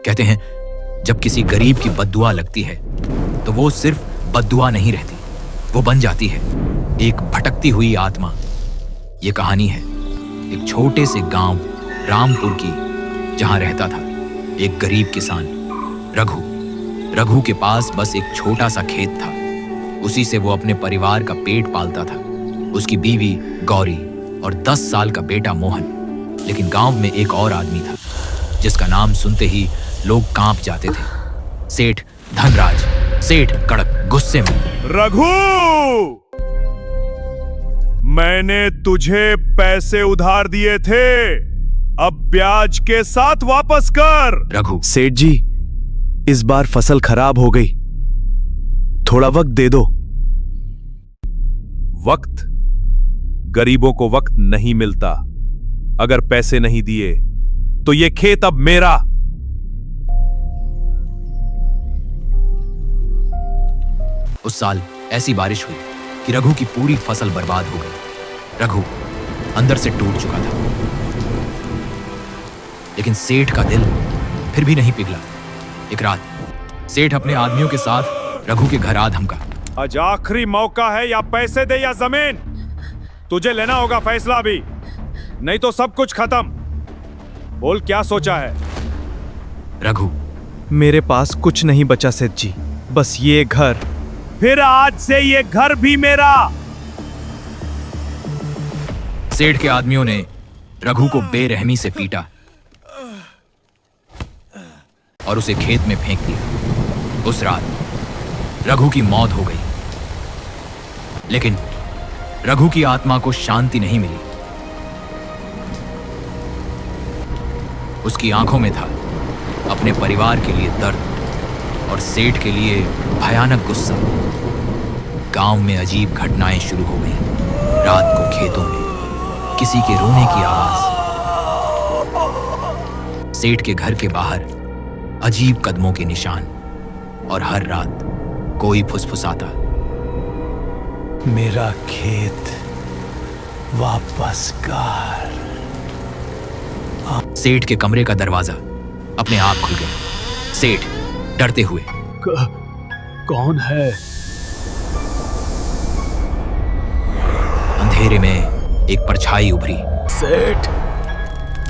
कहते हैं जब किसी गरीब की बद्दुआ लगती है तो वो सिर्फ बद्दुआ नहीं रहती, वो बन जाती है एक भटकती हुई आत्मा। ये कहानी है एक छोटे से गांव रामपुर की, जहां रहता था एक गरीब किसान रघु। रघु के पास बस एक छोटा सा खेत था, उसी से वो अपने परिवार का पेट पालता था। उसकी बीवी गौरी और 10 साल का बेटा मोहन। लेकिन गांव में एक और आदमी था जिसका नाम सुनते ही लोग कांप जाते थे। सेठ धनराज। सेठ कड़क गुस्से में, रघु, मैंने तुझे पैसे उधार दिए थे, अब ब्याज के साथ वापस कर। रघु। सेठ जी, इस बार फसल खराब हो गई, थोड़ा वक्त दे दो। वक्त? गरीबों को वक्त नहीं मिलता। अगर पैसे नहीं दिए तो ये खेत अब मेरा। उस साल ऐसी बारिश हुई कि रघु की पूरी फसल बर्बाद हो गई। रघु अंदर से टूट चुका था, लेकिन सेठ का दिल फिर भी नहीं पिघला। एक रात सेठ अपने आदमियों के साथ रघु के घर आ धमका। आज आखिरी मौका है, या पैसे दे या जमीन। तुझे लेना होगा फैसला अभी, नहीं तो सब कुछ खत्म। बोल क्या सोचा है? रघु। मेरे पास कुछ नहीं बचा सेठ जी, बस ये घर। फिर आज से ये घर भी मेरा। सेठ के आदमियों ने रघु को बेरहमी से पीटा और उसे खेत में फेंक दिया। उस रात रघु की मौत हो गई, लेकिन रघु की आत्मा को शांति नहीं मिली। उसकी आंखों में था अपने परिवार के लिए दर्द और सेठ के लिए भयानक गुस्सा। गांव में अजीब घटनाएं शुरू हो गईं। रात को खेतों में किसी के रोने की आवाज, सेठ के घर के बाहर अजीब कदमों के निशान, और हर रात कोई फुसफुसाता, मेरा खेत वापस कर। सेठ के कमरे का दरवाजा अपने आप खुल गया। सेठ डरते हुए, कौन है? अंधेरे में एक परछाई उभरी। सेठ,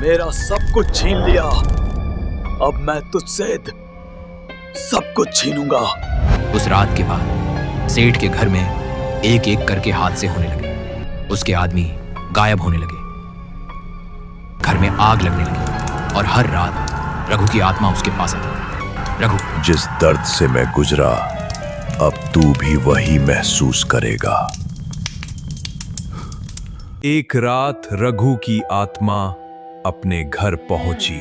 मेरा सब कुछ छीन लिया, अब मैं तुझसे सब कुछ छीनूंगा। उस रात के बाद सेठ के घर में एक एक करके हादसे होने लगे। उसके आदमी गायब होने लगे, घर में आग लगने लगी, और हर रात रघु की आत्मा उसके पास आती। रघु, जिस दर्द से मैं गुजरा, अब तू भी वही महसूस करेगा। एक रात रघु की आत्मा अपने घर पहुंची।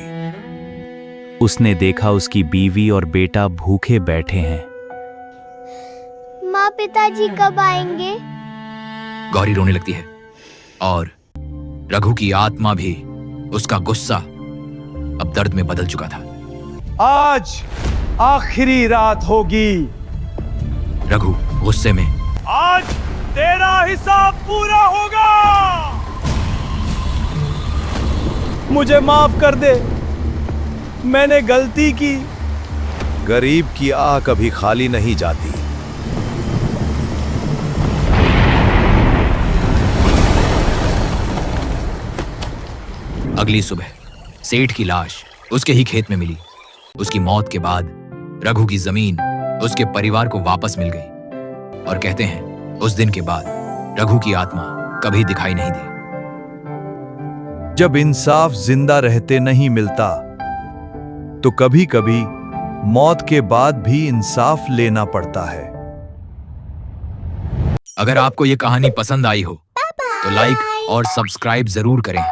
उसने देखा उसकी बीवी और बेटा भूखे बैठे हैं। माँ पिताजी कब आएंगे? गौरी रोने लगती है, और रघु की आत्मा भी उसका गुस्सा अब दर्द में बदल चुका था। आज आखिरी रात होगी। रघु गुस्से में, आज तेरा हिसाब पूरा होगा। मुझे माफ कर दे, मैंने गलती की। गरीब की आह कभी खाली नहीं जाती। अगली सुबह सेठ की लाश उसके ही खेत में मिली। उसकी मौत के बाद रघु की जमीन उसके परिवार को वापस मिल गई, और कहते हैं उस दिन के बाद रघु की आत्मा कभी दिखाई नहीं दी। जब इंसाफ जिंदा रहते नहीं मिलता, तो कभी कभी मौत के बाद भी इंसाफ लेना पड़ता है। अगर आपको ये कहानी पसंद आई हो तो लाइक और सब्सक्राइब जरूर करें।